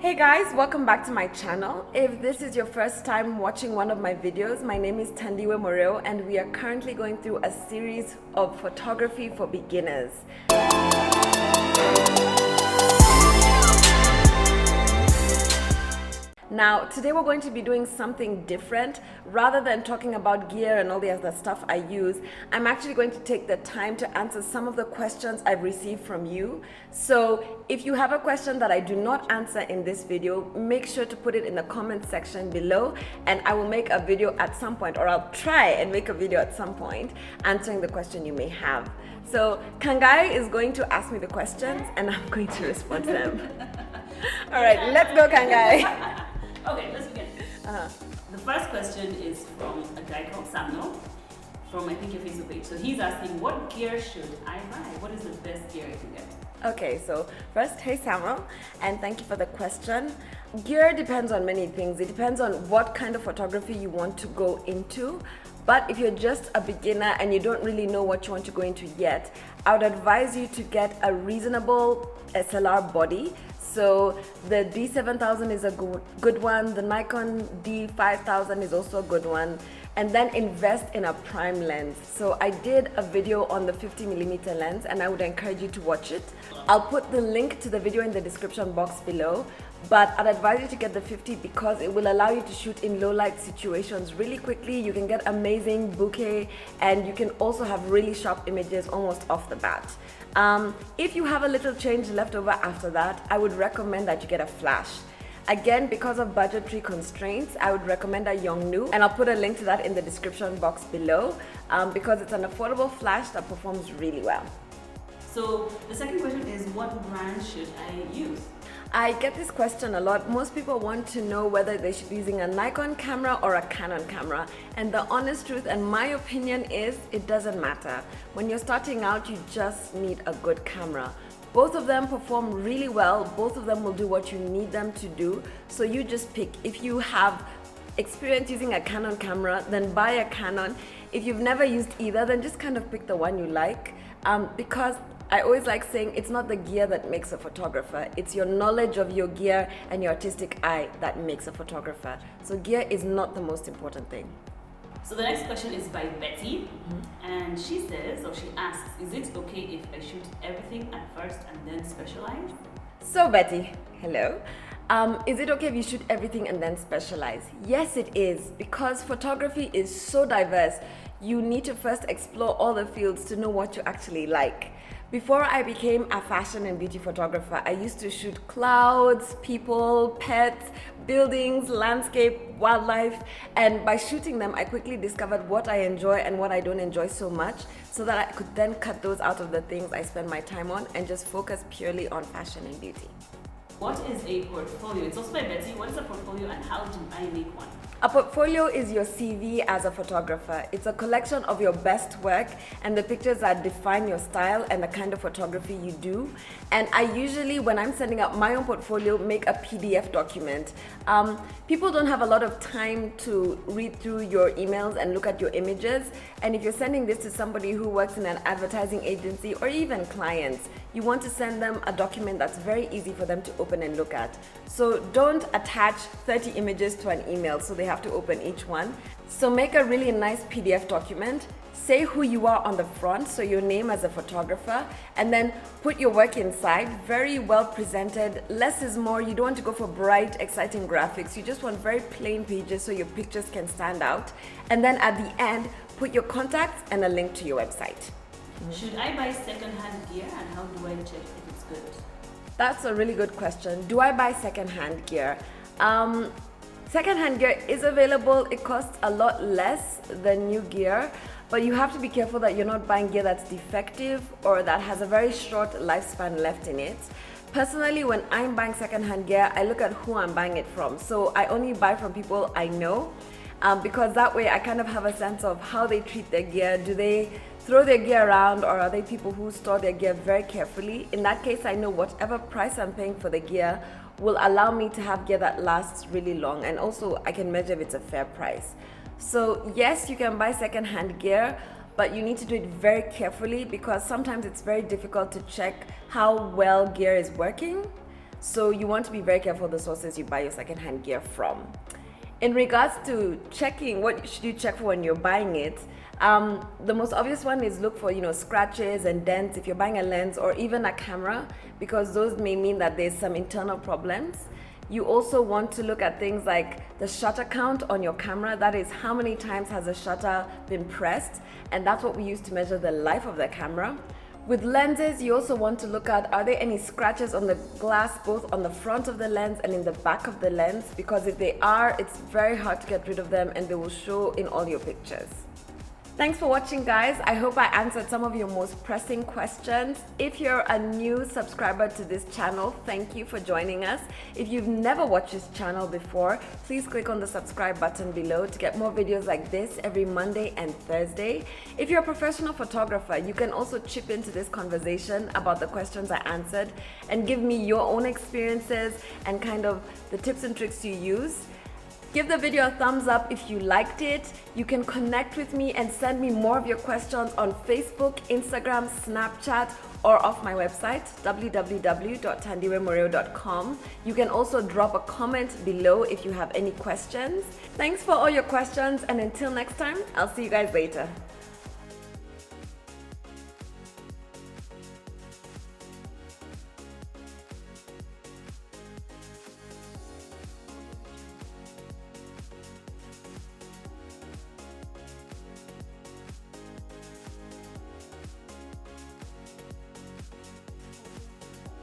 Hey guys, welcome back to my channel. If this is your first time watching one of my videos, my name is Thandiwe Muriu and we are currently going through a series of photography for beginners. Now, today we're going to be doing something different. Rather than talking about gear and all the other stuff I use, I'm actually going to take the time to answer some of the questions I've received from you. So if you have a question that I do not answer in this video, make sure to put it in the comment section below and I will make a video at some point, or I'll try and make a video at some point answering the question you may have. So Kangai is going to ask me the questions and I'm going to respond to them. All right, let's go Kangai. Okay, let's begin. The first question is from a guy called Samuel from I think your Facebook page. So he's asking, what gear should I buy? What is the best gear I can get? Okay, so first, hey Samuel, and thank you for the question. Gear depends on many things. It depends on what kind of photography you want to go into. But if you're just a beginner and you don't really know what you want to go into yet, I would advise you to get a reasonable SLR body. So the D7000 is a good one, the Nikon D5000 is also a good one, and then invest in a prime lens. So I did a video on the 50mm lens and I would encourage you to watch it. I'll put the link to the video in the description box below, but I'd advise you to get the 50 because it will allow you to shoot in low light situations really quickly. You can get amazing bokeh and you can also have really sharp images almost off the bat. If you have a little change left over after that, I would recommend that you get a flash. Again, because of budgetary constraints, I would recommend a Yongnuo, and I'll put a link to that in the description box below because it's an affordable flash that performs really well. So the second question is, what brand should I use? I get this question a lot. Most people want to know whether they should be using a Nikon camera or a Canon camera. And the honest truth and my opinion is it doesn't matter. When you're starting out, you just need a good camera. Both of them perform really well. Both of them will do what you need them to do. So you just pick. If you have experience using a Canon camera, then buy a Canon. If you've never used either, then just kind of pick the one you like. Because I always like saying it's not the gear that makes a photographer, it's your knowledge of your gear and your artistic eye that makes a photographer. So gear is not the most important thing. So the next question is by Betty, and she says, or she asks, is it okay if I shoot everything at first and then specialize? So Betty, hello. Is it okay if you shoot everything and then specialize? Yes, it is, because photography is so diverse. You need to first explore all the fields to know what you actually like. Before I became a fashion and beauty photographer, I used to shoot clouds, people, pets, buildings, landscape, wildlife, and by shooting them, I quickly discovered what I enjoy and what I don't enjoy so much, so that I could then cut those out of the things I spend my time on and just focus purely on fashion and beauty. What is a portfolio? It's also by Betty. What is a portfolio and how do I make one? A portfolio is your CV as a photographer. It's a collection of your best work and the pictures that define your style and the kind of photography you do. And I usually, when I'm sending out my own portfolio, make a PDF document. People don't have a lot of time to read through your emails and look at your images. And if you're sending this to somebody who works in an advertising agency or even clients, you want to send them a document that's very easy for them to open and look at. So don't attach 30 images to an email so they have to open each one. So make a really nice PDF document, say who you are on the front, so your name as a photographer, and then put your work inside, very well presented. Less is more. You don't want to go for bright, exciting graphics. You just want very plain pages so your pictures can stand out. And then at the end, put your contacts and a link to your website. Should I buy second-hand gear and how do I check if it's good? That's a really good question. Do I buy second-hand gear? Second-hand gear is available. It costs a lot less than new gear, but you have to be careful that you're not buying gear that's defective or that has a very short lifespan left in it. Personally, when I'm buying second-hand gear, I look at who I'm buying it from. So I only buy from people I know because that way I kind of have a sense of how they treat their gear. Do they throw their gear around or are they people who store their gear very carefully? In that case, I know whatever price I'm paying for the gear will allow me to have gear that lasts really long, and also I can measure if it's a fair price. So yes, you can buy second-hand gear, but you need to do it very carefully because sometimes it's very difficult to check how well gear is working. So you want to be very careful the sources you buy your secondhand gear from. In regards to checking, what should you check for when you're buying it? The most obvious one is look for, scratches and dents if you're buying a lens or even a camera, because those may mean that there's some internal problems. You also want to look at things like the shutter count on your camera. That is, how many times has the shutter been pressed, and that's what we use to measure the life of the camera. With lenses, you also want to look at, are there any scratches on the glass, both on the front of the lens and in the back of the lens? Because if they are, it's very hard to get rid of them and they will show in all your pictures. Thanks for watching, guys. I hope I answered some of your most pressing questions. If you're a new subscriber to this channel, thank you for joining us. If you've never watched this channel before, please click on the subscribe button below to get more videos like this every Monday and Thursday. If you're a professional photographer, you can also chip into this conversation about the questions I answered and give me your own experiences and kind of the tips and tricks you use. Give the video a thumbs up if you liked it. You can connect with me and send me more of your questions on Facebook, Instagram, Snapchat, or off my website, www.thandiwemuriu.com. You can also drop a comment below if you have any questions. Thanks for all your questions, and until next time, I'll see you guys later.